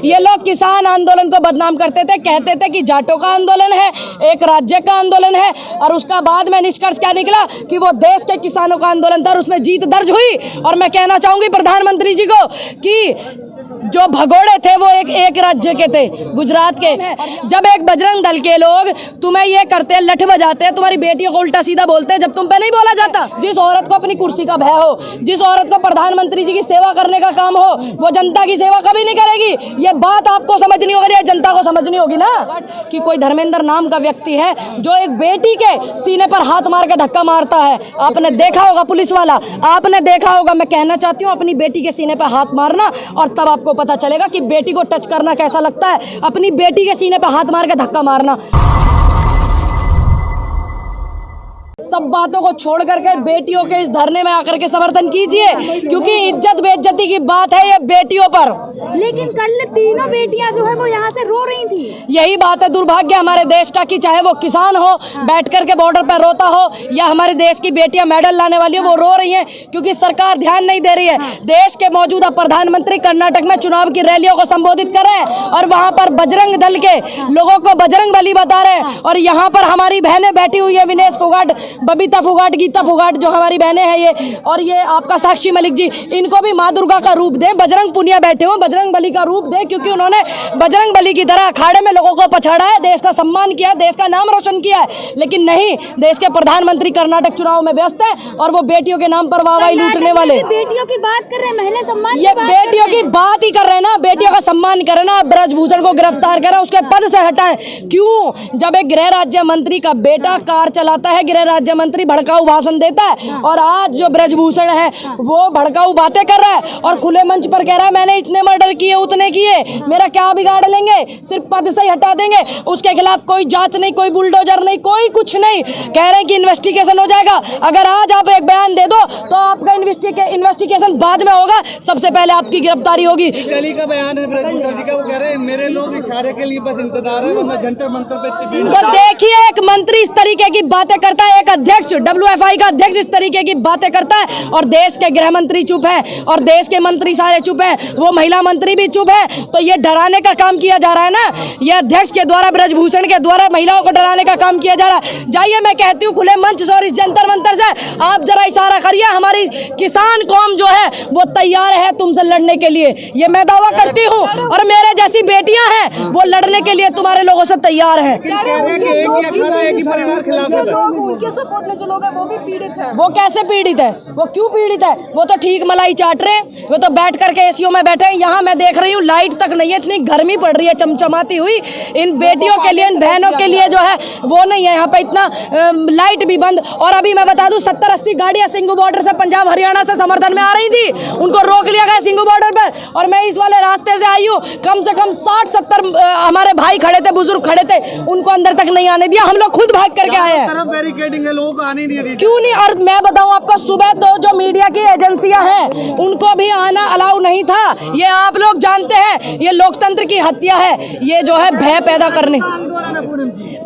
ये लोग किसान आंदोलन को बदनाम करते थे, कहते थे कि जाटों का आंदोलन है, एक राज्य का आंदोलन है, और उसका बाद में निष्कर्ष क्या निकला कि वो देश के किसानों का आंदोलन था और उसमें जीत दर्ज हुई। और मैं कहना चाहूंगी प्रधानमंत्री जी को कि जो भगोड़े थे वो एक राज्य के थे, गुजरात के। जब एक बजरंग दल के लोग तुम्हें ये करते, लठ बजाते, तुम्हारी बेटियों को उल्टा सीधा बोलते, जब तुम पे नहीं बोला जाता। जिस औरत को अपनी कुर्सी का भय हो, जिस औरत को प्रधानमंत्री जी की सेवा करने का काम हो, वो जनता की सेवा कभी नहीं करेगी। ये बात आपको समझनी होगी, या जनता को समझनी होगी ना, कि कोई धर्मेंद्र नाम का व्यक्ति है जो एक बेटी के सीने पर हाथ मार के धक्का मारता है। आपने देखा होगा, पुलिस वाला, आपने देखा होगा। मैं कहना चाहती हूँ अपनी बेटी के सीने पर हाथ मारना, और तब आपको पता चलेगा कि बेटी को टच करना कैसा लगता है। अपनी बेटी के सीने पर हाथ मार के धक्का मारना। सब बातों को छोड़ करके बेटियों के इस धरने में आकर के समर्थन कीजिए, क्योंकि इज्जत बेइज्जती की बात है ये बेटियों पर। लेकिन कल तीनों बेटियां जो है वो यहाँ से रो रही थी। यही बात है दुर्भाग्य हमारे देश का, कि चाहे वो किसान हो बैठ करके बॉर्डर पर रोता हो, या हमारे देश की बेटियां मेडल लाने वाली हो, वो रो रही हैं क्योंकि सरकार ध्यान नहीं दे रही है। देश के मौजूदा प्रधानमंत्री कर्नाटक में चुनाव की रैलियों को संबोधित कर रहे हैं और वहां पर बजरंग दल के लोगों को बजरंग बली बता रहे हैं, और यहाँ पर हमारी बहनें बैठी हुई है, विनेश फोगाट, बबीता फोगाट, गीता फोगाट, जो हमारी बहनें हैं ये, और ये आपका साक्षी मलिक जी, इनको भी माँ दुर्गा का रूप दे, बजरंग पुनिया बैठे हो, बजरंग बली का रूप दे, क्योंकि उन्होंने बजरंग बली की तरह अखाड़े में लोगों को पछाड़ा है, देश का सम्मान किया, देश का नाम रोशन किया है। लेकिन नहीं, देश के प्रधानमंत्री कर्नाटक चुनाव में व्यस्त है और वो बेटियों के नाम पर वाहवाही लूटने वाले। बेटियों की बात कर रहे हैं, महिला सम्मान, ये बेटियों की बात ही कर रहे हैं ना, बेटियों का सम्मान करें ना। ब्रजभूषण को गिरफ्तार करें, उसके पद से हटाएं। क्यों? जब एक गृह राज्य मंत्री का बेटा कार चलाता है, गृह राज्य मंत्री भड़काऊ भाषण देता है, और आज जो ब्रजभूषण है वो भड़काऊ बातें कर रहा है और खुले मंच पर कह रहा है मैंने इतने मर्डर किए, उतने किए, मेरा क्या बिगाड़ लेंगे, सिर्फ पद से ही हटा देंगे। उसके खिलाफ कोई जांच नहीं, कोई बुलडोजर नहीं, कोई कुछ नहीं। कह रहे हैं कि इन्वेस्टिगेशन हो जाएगा। अगर आज आप एक बयान दे दो तो आपका इन्वेस्टिगेशन बाद में होगा, सबसे पहले आपकी गिरफ्तारी होगी। कल का बयान है ब्रजभूषण जी का, वो कह रहे हैं मेरे लोग इशारे के लिए बस इंतजार है, वरना जंतर मंतर पे। तो देखिए, एक मंत्री इस तरीके की बातें करता है, एक अध्यक्ष WFI का अध्यक्ष इस तरीके की बातें करता है, और देश के गृह मंत्री चुप है और देश के मंत्री सारे चुप हैं, वो महिला मंत्री भी चुप है। तो ये डराने का काम किया जा रहा है ना, ये अध्यक्ष के द्वारा, ब्रजभूषण के द्वारा महिलाओं को डराने का काम किया जा रहा है। जाइए, मैं कहती हूँ खुले मंच से और इस जंतर मंतर से आप जरा इशारा करिए, हमारी किसान कौम जो है वो तैयार है तुमसे लड़ने के लिए। ये मैं दावा करती हूँ, और मेरे जैसी बेटियां हैं वो लड़ने के लिए तुम्हारे लोगों से तैयार है। उनके सपोर्ट में जो लोग हैं वो भी पीड़ित है। वो कैसे पीड़ित है? वो क्यों पीड़ित है? वो तो ठीक मलाई चाट रहे हैं, वो तो बैठ करके एसीओ में बैठे हैं। यहाँ मैं देख रही हूँ लाइट तक नहीं है, इतनी गर्मी पड़ रही है चमचमाती हुई। इन बेटियों के लिए, इन बहनों के लिए जो है वो नहीं है, यहाँ पे इतना लाइट भी बंद। और अभी मैं बता दूं 70-80 गाड़ियां सिंगू बॉर्डर से, पंजाब हरियाणा से समर्थन में आ रही थी, उनको रोक लिया गया सिंगू बॉर्डर पर, और मैं इस वाले रास्ते से आई हूँ। कम से कम 60-70 हमारे भाई खड़े थे, बुजुर्ग खड़े थे, उनको अंदर तक नहीं आने दिया। हम लोग खुद भाग करके आए हैं। बैरिकेडिंग है, लोग आने नहीं रहे। क्यों नहीं? और मैं बताऊं आपको, सुबह तो जो मीडिया की एजेंसियां हैं उनको भी आना अलाउ नहीं था। ये आप लोग जानते हैं, ये लोकतंत्र की हत्या है, ये जो है भय पैदा करने।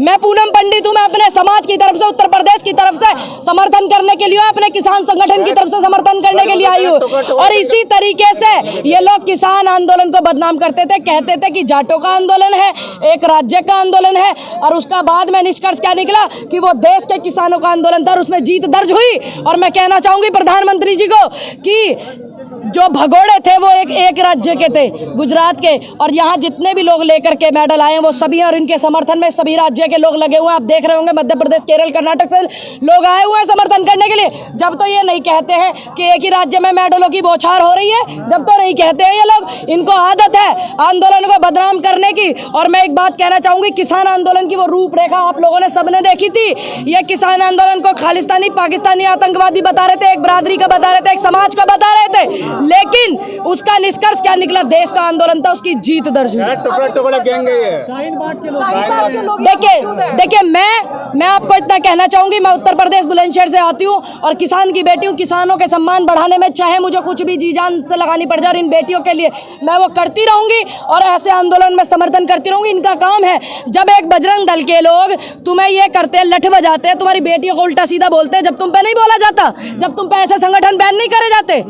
मैं पूनम पंडित हूं, मैं अपने समाज की तरफ से, उत्तर प्रदेश की तरफ से समर्थन करने के लिए, अपने किसान संगठन की तरफ से समर्थन करने के लिए आई हूँ। और इसी तरीके से ये लोग किसान आंदोलन को बदनाम करते थे, कहते थे कि जाटों का आंदोलन है, एक राज्य का आंदोलन है, और उसका बाद में निष्कर्ष क्या निकला कि वो देश के किसानों का आंदोलन था और उसमें जीत दर्ज हुई। और मैं कहना चाहूंगी प्रधानमंत्री जी को कि जो भगोड़े थे वो एक राज्य के थे, गुजरात के, और यहाँ जितने भी लोग लेकर के मेडल आए हैं वो सभी, और इनके समर्थन में सभी राज्य के लोग लगे हुए हैं। आप देख रहे होंगे मध्य प्रदेश, केरल, कर्नाटक से लोग आए हुए हैं समर्थन करने के लिए। जब तो ये नहीं कहते हैं कि एक ही राज्य में मेडलों की बौछार हो रही है, जब तो नहीं कहते हैं ये लोग। इनको आदत है आंदोलन को बदनाम करने की। और मैं एक बात कहना चाहूंगी, किसान आंदोलन की वो रूपरेखा आप लोगों ने सबने देखी थी। ये किसान आंदोलन को खालिस्तानी, पाकिस्तानी आतंकवादी बता रहे थे, एक बरादरी का बता रहे थे, एक समाज का बता रहे थे, लेकिन उसका निष्कर्ष क्या निकला? देश का आंदोलन था, उसकी जीत दर्ज हुई। देखिए, मैं आपको इतना कहना चाहूंगी, मैं उत्तर प्रदेश बुलंदशहर से आती हूँ और किसान की बेटी हूँ। किसानों के सम्मान बढ़ाने में चाहे मुझे कुछ भी जी जान से लगानी पड़ जाए, और इन बेटियों के लिए मैं वो करती रहूंगी और ऐसे आंदोलन में समर्थन करती रहूंगी। इनका काम है, जब एक बजरंग दल के लोग तुम्हें ये करते, लठ बजाते, तुम्हारी बेटियों को उल्टा सीधा बोलते, जब तुम पे नहीं बोला जाता, जब तुम पे ऐसे संगठन बैन नहीं करे जाते।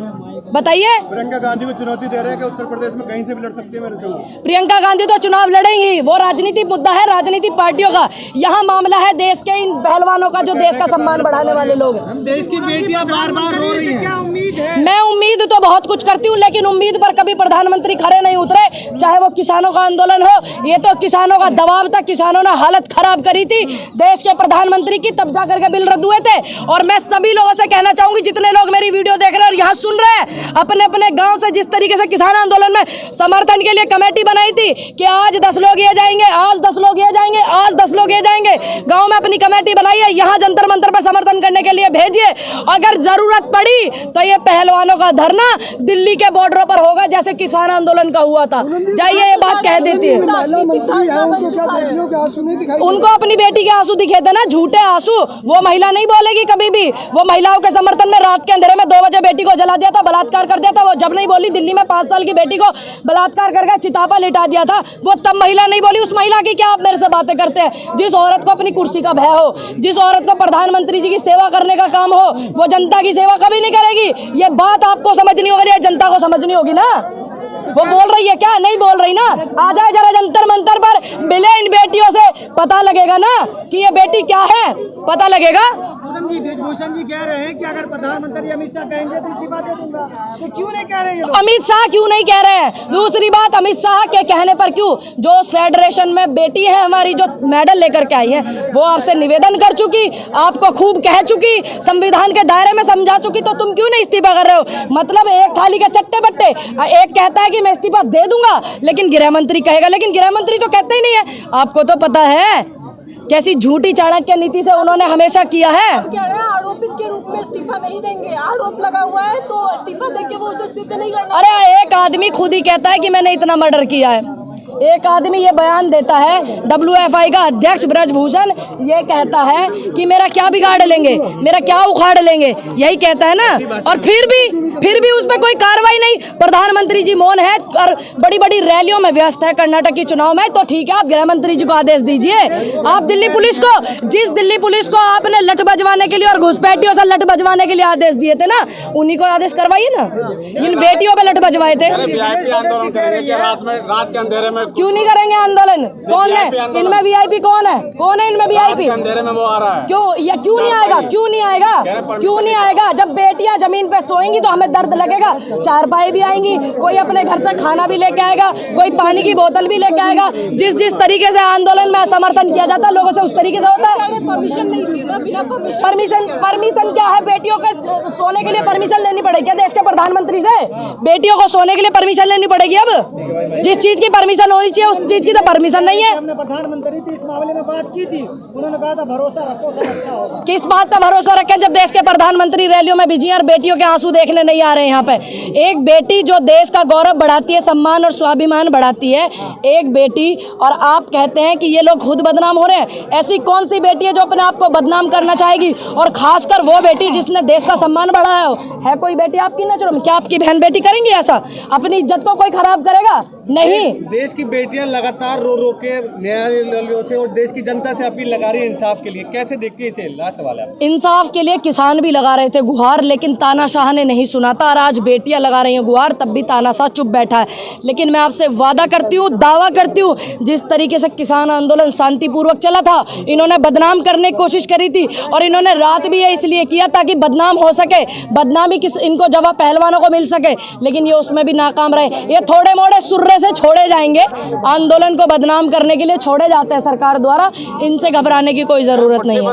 बताइए। प्रियंका गांधी को चुनौती दे रहे हैं कि उत्तर प्रदेश में कहीं से भी लड़ सकती है मेरे से। प्रियंका गांधी तो चुनाव लड़ेंगी, वो राजनीतिक मुद्दा है राजनीतिक पार्टियों का। यहाँ मामला है देश के इन पहलवानों का जो देश का सम्मान बढ़ाने वाले लोग हैं। देश की बेटियां बार-बार रो रही हैं। क्या उम्मीद है? मैं उम्मीद तो बहुत कुछ करती हूँ, लेकिन उम्मीद पर कभी प्रधानमंत्री खड़े नहीं उतरे। चाहे वो किसानों का आंदोलन हो, ये तो किसानों का दबाव था, किसानों ने हालत खराब करी थी देश के प्रधानमंत्री की, तब जा करके बिल रद्द हुए थे। और मैं सभी लोगों से कहना चाहूंगी, जितने लोग मेरी वीडियो देख रहे हैं और यहाँ सुन रहे हैं, अपने अपने गांव से जिस तरीके से किसान आंदोलन में समर्थन के लिए कमेटी बनाई थी कि आज 10 लोग ये जाएंगे, आज 10 लोग ये जाएंगे, आज 10 लोग ये जाएंगे, गांव में अपनी कमेटी बनाई है, यहाँ जंतर मंतर पर समर्थन करने के लिए भेजिए। अगर जरूरत पड़ी तो ये पहलवानों का धरना दिल्ली के बॉर्डर पर होगा, जैसे किसान आंदोलन का हुआ था। जाइए, ये बात कह देती है। उनको अपनी बेटी के आंसू दिखे थे ना, झूठे आंसू। वो महिला नहीं बोलेगी कभी भी। वो महिलाओं के समर्थन में रात के अंधेरे में 2 बजे बेटी को जला दिया था, बलात्कार कर दिया था। वो जब नहीं बोली, दिल्ली में 5 साल की बेटी को बलात्कार करके चिता पर लिटा दिया था, वो तब महिला नहीं बोली। उस महिला की क्या आप मेरे से बातें करते हैं? जिस औरत को अपनी कुर्सी का भय हो, जिस औरत को प्रधानमंत्री जी की सेवा करने का काम हो, वो जनता की सेवा कभी नहीं करेगी। ये बात आपको समझनी होगी, ये जनता को समझनी होगी ना। वो बोल रही है क्या? नहीं बोल रही ना। आ जाए जरा जंतर मंतर पर, मिले इन बेटियों से, पता लगेगा ना कि ये बेटी क्या है, पता लगेगा। जी ब्रिजभूषण जी कह रहे हैं कि अगर प्रधानमंत्री अमित शाह कहेंगे तो इस्तीफा दे दूंगा, तो क्यों नहीं कह रहे हैं? अमित शाह क्यों नहीं कह रहे हैं? दूसरी बात, अमित शाह के कहने पर क्यों? जो फेडरेशन में बेटी है हमारी, जो मेडल लेकर के आई है, वो आपसे निवेदन कर चुकी, आपको खूब कह चुकी, संविधान के दायरे में समझा चुकी, तो तुम क्यों नहीं इस्तीफा कर रहे हो? मतलब एक थाली के चट्टे बट्टे। एक कहता है कि मैं इस्तीफा दे दूंगा, लेकिन गृह मंत्री कहेगा, लेकिन गृह मंत्री तो कहते ही नहीं है। आपको तो पता है कैसी झूठी चाणक्य नीति से उन्होंने हमेशा किया है। कह रहे हैं आरोपित के रूप में इस्तीफा नहीं देंगे, आरोप लगा हुआ है तो इस्तीफा देके वो उसे सिद्ध नहीं करना। अरे एक आदमी खुद ही कहता है कि मैंने इतना मर्डर किया है। एक आदमी ये बयान देता है, WFI का अध्यक्ष ब्रजभूषण ये कहता है कि मेरा क्या बिगाड़ लेंगे, मेरा क्या उखाड़ लेंगे, यही कहता है ना। और फिर भी उस पर कोई कार्रवाई नहीं। प्रधानमंत्री जी मौन है और बड़ी बड़ी रैलियों में व्यस्त है कर्नाटक की चुनाव में, तो ठीक है, आप गृह मंत्री जी को आदेश दीजिए। आप दिल्ली पुलिस को, जिस दिल्ली पुलिस को आपने लठ बजवाने के लिए और घुसपैठियों से लठ बजवाने के लिए आदेश दिए थे ना, उन्हीं को आदेश करवाइए ना। इन बेटियों पे लठ बजवाए थे। आंदोलन करेंगे रात के अंधेरे में? क्यों नहीं करेंगे आंदोलन? कौन है इनमें VIP? कौन है इनमें VIP? अंधेरे में वो आ रहा है। क्यों नहीं आएगा? क्यों नहीं आएगा? जब बेटियां जमीन पे सोएंगी तो हमें दर्द लगेगा। चारपाई भी आएंगी, कोई अपने घर से खाना भी लेके आएगा, कोई पानी की बोतल भी लेके आएगा। जिस तरीके से आंदोलन में समर्थन किया जाता है लोगों से, उस तरीके से होता है। परमिशन नहीं दी ना, बिना परमिशन क्या है? बेटियों के सोने के लिए परमिशन लेनी पड़ेगी क्या देश के प्रधानमंत्री से? बेटियों को सोने के लिए परमिशन लेनी पड़ेगी? अब जिस चीज की परमिशन होनी चाहिए उस चीज की तो परमिशन नहीं है। हमने प्रधानमंत्री से इस मामले में बात की थी, उन्होंने कहा था भरोसा रखो, सब अच्छा होगा। किस बात का भरोसा रखें जब देश के प्रधानमंत्री रैलियों में बिजी हैं और बेटियों के आंसू देखने नहीं आ रहे हैं यहाँ पे? एक बेटी जो देश का गौरव बढ़ाती है, सम्मान और स्वाभिमान बढ़ाती है, एक बेटी, और आप कहते हैं कि ये लोग खुद बदनाम हो रहे हैं। ऐसी कौन सी बेटी है जो अपने आप को बदनाम करना चाहेगी? और खासकर वो बेटी जिसने देश का सम्मान बढ़ाया हो। है कोई बेटी आपकी नजरों में? क्या आपकी बहन बेटी करेंगी ऐसा? अपनी इज्जत को कोई खराब करेगा? नहीं। देश की बेटियां लगातार रो के न्यायालयों से और देश की जनता से अपील लगा रही है इंसाफ के लिए, कैसे देखती है इसे? लास्ट सवाल है। इंसाफ के लिए किसान भी लगा रहे थे गुहार, लेकिन तानाशाह ने नहीं सुना था। और आज बेटियां लगा रही हैं गुहार, तब भी तानाशाह चुप बैठा है। लेकिन मैं आपसे वादा करती हूँ, दावा करती हूँ, जिस तरीके से किसान आंदोलन शांतिपूर्वक चला था, इन्होंने बदनाम करने की कोशिश करी थी और इन्होंने रात भी ये इसलिए किया ताकि बदनाम हो सके, बदनामी इनको जवाब पहलवानों को मिल सके, लेकिन ये उसमें भी नाकाम रहे। ये थोड़े मोड़े सुर्रे से छोड़े जाएंगे, आंदोलन को बदनाम करने के लिए छोड़े जाते हैं सरकार द्वारा। इनसे घबराने की कोई जरूरत नहीं है।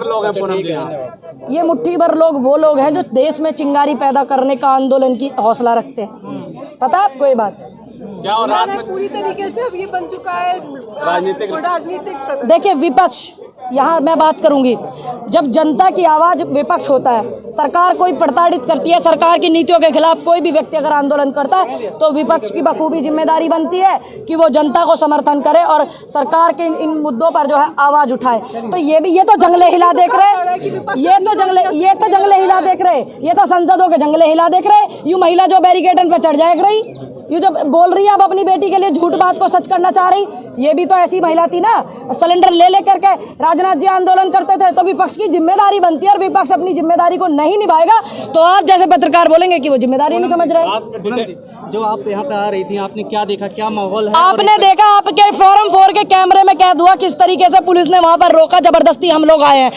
ये मुट्ठी भर लोग वो लोग हैं जो देश में चिंगारी पैदा करने का आंदोलन की हौसला रखते हैं। पता है आपको ये बात? क्या और रात में पूरी तरीके से अब ये बन चुका है राजनीतिक। देखिए, विपक्ष, यहाँ मैं बात करूंगी, जब जनता की आवाज विपक्ष होता है, सरकार कोई प्रताड़ित करती है, सरकार की नीतियों के खिलाफ कोई भी व्यक्ति अगर आंदोलन करता है, तो विपक्ष की बखूबी जिम्मेदारी बनती है कि वो जनता को समर्थन करे और सरकार के इन मुद्दों पर जो है आवाज उठाए। तो ये तो जंगले हिला देख रहे, ये तो जंगले हिला देख रहे, ये तो संसदों के जंगले हिला देख रहे। यूं महिला जो बैरिकेडन पर चढ़ जाए रही, ये जो बोल रही है अब अपनी बेटी के लिए झूठ बात को सच करना चाह रही, ये भी तो ऐसी महिला थी ना, सिलेंडर ले लेकर के राजनाथ जी आंदोलन करते थे। तो विपक्ष की जिम्मेदारी बनती है, और विपक्ष अपनी जिम्मेदारी को नहीं निभाएगा तो आप जैसे पत्रकार बोलेंगे कि वो जिम्मेदारी नहीं समझ रहे। जो आप यहाँ पे आ रही थी, आपने क्या देखा, क्या माहौल है? आपने देखा, आपके फोरम 4 के कैमरे में कैद हुआ किस तरीके से पुलिस ने वहां पर रोका, जबरदस्ती हम लोग आए हैं।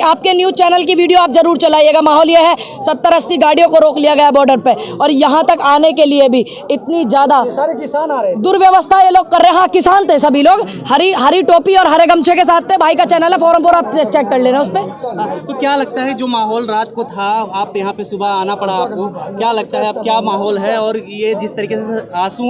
आपके न्यूज चैनल की वीडियो आप जरूर चलाइएगा। माहौल यह है 70-80 गाड़ियों को रोक लिया गया बॉर्डर पे, और यहाँ तक आने के लिए भी इतनी ज्यादा सारे किसान आ रहे हैं, दुर्व्यवस्था ये लोग कर रहे हैं। हाँ, किसान थे सभी लोग, हरी टोपी और हरे गमछे के साथ थे। भाई का चैनल है फोरम 4, आप चेक कर लेना उस पर। तो क्या लगता है जो माहौल रात को था, आप यहाँ पे सुबह आना पड़ा आपको, क्या लगता है अब क्या माहौल है? और ये जिस तरीके से आंसू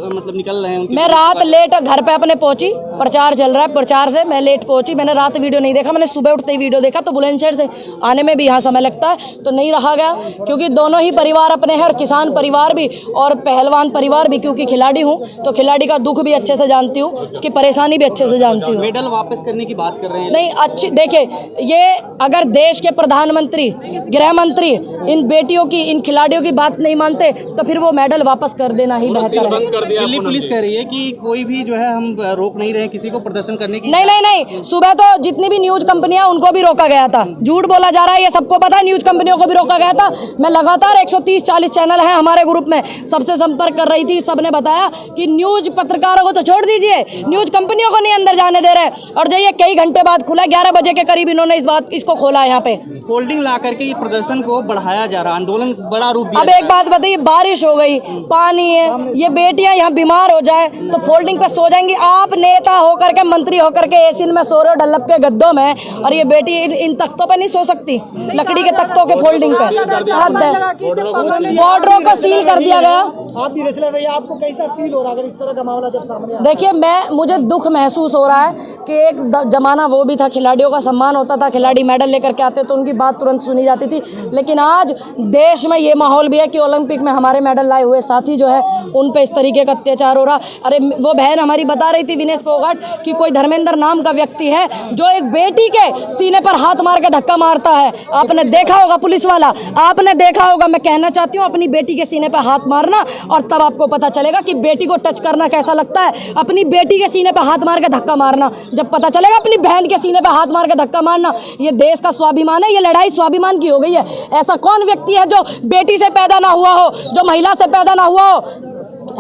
मतलब निकल रहे हैं, मैं रात लेट घर पे अपने पहुंची, प्रचार चल रहा है, प्रचार से मैं लेट पहुंची। मैंने रात वीडियो नहीं देखा, मैंने सुबह उठते ही वीडियो देखा। तो बुलंदशहर से आने में भी यहाँ समय लगता है, तो नहीं रहा गया, क्योंकि दोनों ही परिवार अपने हैं, और किसान परिवार भी और पहलवान परिवार भी, क्योंकि खिलाड़ी हूँ तो खिलाड़ी का दुख भी अच्छे से जानती हूँ, उसकी परेशानी भी अच्छे से जानती हूँ। मेडल वापस करने की बात कर रहे हैं। नहीं, अच्छी देखिए, ये अगर देश के प्रधानमंत्री, गृह मंत्री इन बेटियों की, इन खिलाड़ियों की बात नहीं मानते तो फिर वो मेडल वापस कर देना ही बेहतर है। दिल्ली पुलिस कह रही है कि कोई भी जो है हम रोक नहीं रहे किसी को प्रदर्शन करने की। नहीं, सुबह तो जितनी भी न्यूज कंपनियां उनको भी रोका गया था। झूठ बोला जा रहा है, ये सबको पता है, न्यूज कंपनियों को भी रोका गया था। मैं लगातार 130-40 चैनल है हमारे ग्रुप में, सबसे संपर्क कर रही थी, सबने बताया कि न्यूज पत्रकारों को तो छोड़ दीजिए, न्यूज कंपनियों को नहीं अंदर जाने दे रहे। और जो ये कई घंटे बाद खुला, 11 बजे के करीब इन्होंने इसको खोला। यहाँ पे होल्डिंग ला करके ये प्रदर्शन को बढ़ाया जा रहा है, आंदोलन बड़ा रूप दिया। अब एक बात बताइए, बारिश हो गई, पानी है, ये बेटियां यहाँ बीमार हो जाए तो फोल्डिंग पे सो जाएंगी। आप नेता होकर के, मंत्री होकर के एसी में सो रहे हो डल्लप के गद्दों में, और ये बेटी इन तख्तों पे नहीं सो सकती, लकड़ी के तख्तों के फोल्डिंग पे। हद है, बॉर्डरों को सील कर दिया गया। आप भी रेसलर रही, आपको कैसा फील हो रहा है अगर इस तरह का मामला जब सामने आता? देखिए, मुझे दुख महसूस हो रहा है कि एक जमाना वो भी था, खिलाड़ियों का सम्मान होता था, खिलाड़ी मेडल लेकर के आते तो उनकी बात तुरंत सुनी जाती थी। लेकिन आज देश में ये माहौल भी है कि ओलंपिक में हमारे मेडल लाए हुए साथी जो है उन पे इस तरीके का अत्याचार हो रहा। अरे वो बहन हमारी बता रही थी, विनेश फोगाट, कि कोई धर्मेंद्र नाम का व्यक्ति है जो एक बेटी के सीने पर हाथ मार के धक्का मारता है। आपने देखा होगा, पुलिस वाला, आपने देखा होगा। मैं कहना चाहती हूँ, अपनी बेटी के सीने पर हाथ मारना, और तब आपको पता चलेगा कि बेटी को टच करना कैसा लगता है। अपनी बेटी के सीने पर हाथ मार के धक्का मारना, जब पता चलेगा अपनी बहन के सीने पर हाथ मार के धक्का मारना। ये देश का स्वाभिमान है, ये लड़ाई स्वाभिमान की हो गई है। ऐसा कौन व्यक्ति है जो बेटी से पैदा ना हुआ हो, जो महिला से पैदा ना हुआ हो?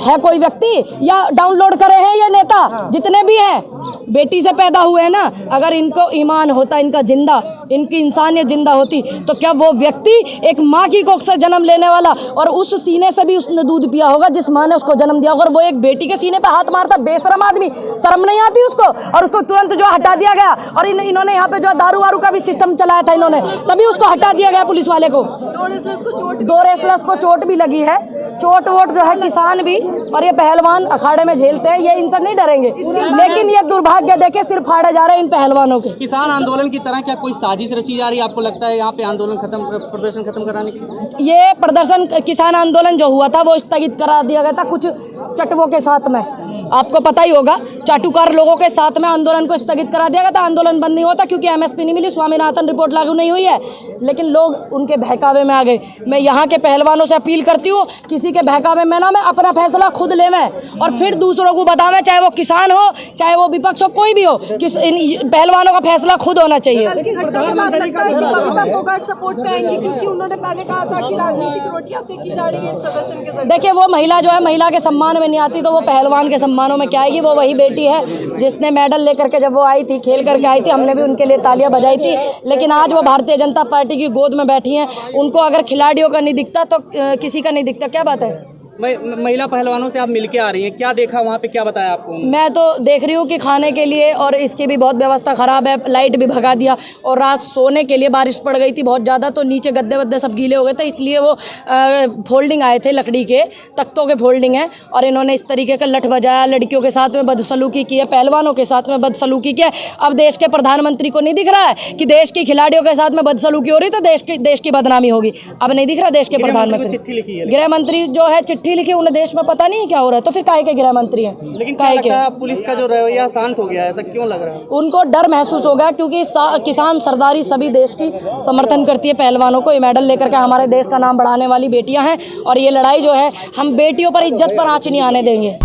है कोई व्यक्ति, या डाउनलोड करे हैं ये नेता जितने भी हैं, बेटी से पैदा हुए हैं ना? अगर इनको ईमान होता, इनकी इंसानियत जिंदा होती, तो क्या वो व्यक्ति एक माँ की कोख से जन्म लेने वाला, और उस सीने से भी उसने दूध पिया होगा जिस माँ ने उसको जन्म दिया होगा, और वो एक बेटी के सीने पे हाथ मारता? बेशरम आदमी, शर्म नहीं आती उसको? और उसको तुरंत जो हटा दिया गया। और इन्होंने यहाँ पे जो दारू वारू का भी सिस्टम चलाया था इन्होंने, तभी उसको हटा दिया गया पुलिस वाले को। 2 रेसलर्स को चोट भी लगी है। चोट वोट जो है किसान भी और ये पहलवान अखाड़े में झेलते हैं, ये इनसे नहीं डरेंगे। लेकिन ये दुर्भाग्य देखे सिर फाड़े जा रहे हैं इन पहलवानों के। किसान आंदोलन की तरह क्या कोई साजिश रची जा रही है, आपको लगता है यहाँ पे आंदोलन प्रदर्शन खत्म कराने की? ये प्रदर्शन, किसान आंदोलन जो हुआ था वो स्थगित करा दिया गया था कुछ चटवों के साथ में। आपको पता ही होगा, चाटुकार लोगों के साथ में आंदोलन को स्थगित करा दिया गया था। आंदोलन बंद नहीं होता क्योंकि एमएसपी नहीं मिली, स्वामीनाथन रिपोर्ट लागू नहीं हुई है। लेकिन लोग उनके बहकावे में आ गए। मैं यहाँ के पहलवानों से अपील करती हूँ, किसी के बहकावे में ना मैं अपना फैसला खुद लेवें और फिर दूसरों को बतावें, चाहे वो किसान हो, चाहे वो विपक्ष हो, कोई भी हो, इन पहलवानों का फैसला खुद होना चाहिए। सपोर्ट पे आएंगी क्योंकि उन्होंने पहले कहा था कि राजनीतिक रोटियां सेकी जा रही है इस प्रदर्शन के जरिए। देखिए, वो महिला जो है, महिला के सम्मान में नहीं आती तो वो पहलवान के सम्मानों में क्या आएगी? वो वही बेटी है जिसने मेडल लेकर के, जब वो आई थी, खेल करके आई थी, हमने भी उनके लिए तालियां बजाई थी। लेकिन आज वो भारतीय जनता पार्टी की गोद में बैठी हैं। उनको अगर खिलाड़ियों का नहीं दिखता तो किसी का नहीं दिखता, क्या बात है? महिला पहलवानों से आप मिलके आ रही हैं, क्या देखा वहाँ पे, क्या बताया आपको? मैं तो देख रही हूँ कि खाने के लिए और इसकी भी बहुत व्यवस्था ख़राब है, लाइट भी भगा दिया, और रात सोने के लिए बारिश पड़ गई थी बहुत ज़्यादा, तो नीचे गद्दे वद्दे सब गीले हो गए थे, इसलिए वो फोल्डिंग आए थे, लकड़ी के तख्तों के फोल्डिंग है, और इन्होंने इस तरीके का लठ बजाया, लड़कियों के साथ में बदसलूकी की है, पहलवानों के साथ में बदसलूकी की है। अब देश के प्रधानमंत्री को नहीं दिख रहा है कि देश की खिलाड़ियों के साथ में बदसलूकी हो रही तो देश की बदनामी होगी? अब नहीं दिख रहा देश के प्रधानमंत्री, गृह मंत्री जो है चिट्ठी लिखी, उन्हें देश में पता नहीं है क्या हो रहा है, तो फिर काहे के गृह मंत्री हैं? लेकिन क्या लगता है पुलिस का जो रवैया शांत हो गया है, ऐसा क्यों लग रहा है? उनको डर महसूस हो गया क्योंकि किसान सरदारी सभी देश की समर्थन करती है पहलवानों को। ये मेडल लेकर के हमारे देश का नाम बढ़ाने वाली बेटियां हैं, और ये लड़ाई जो है, हम बेटियों पर इज्जत पर आंच नहीं आने देंगे।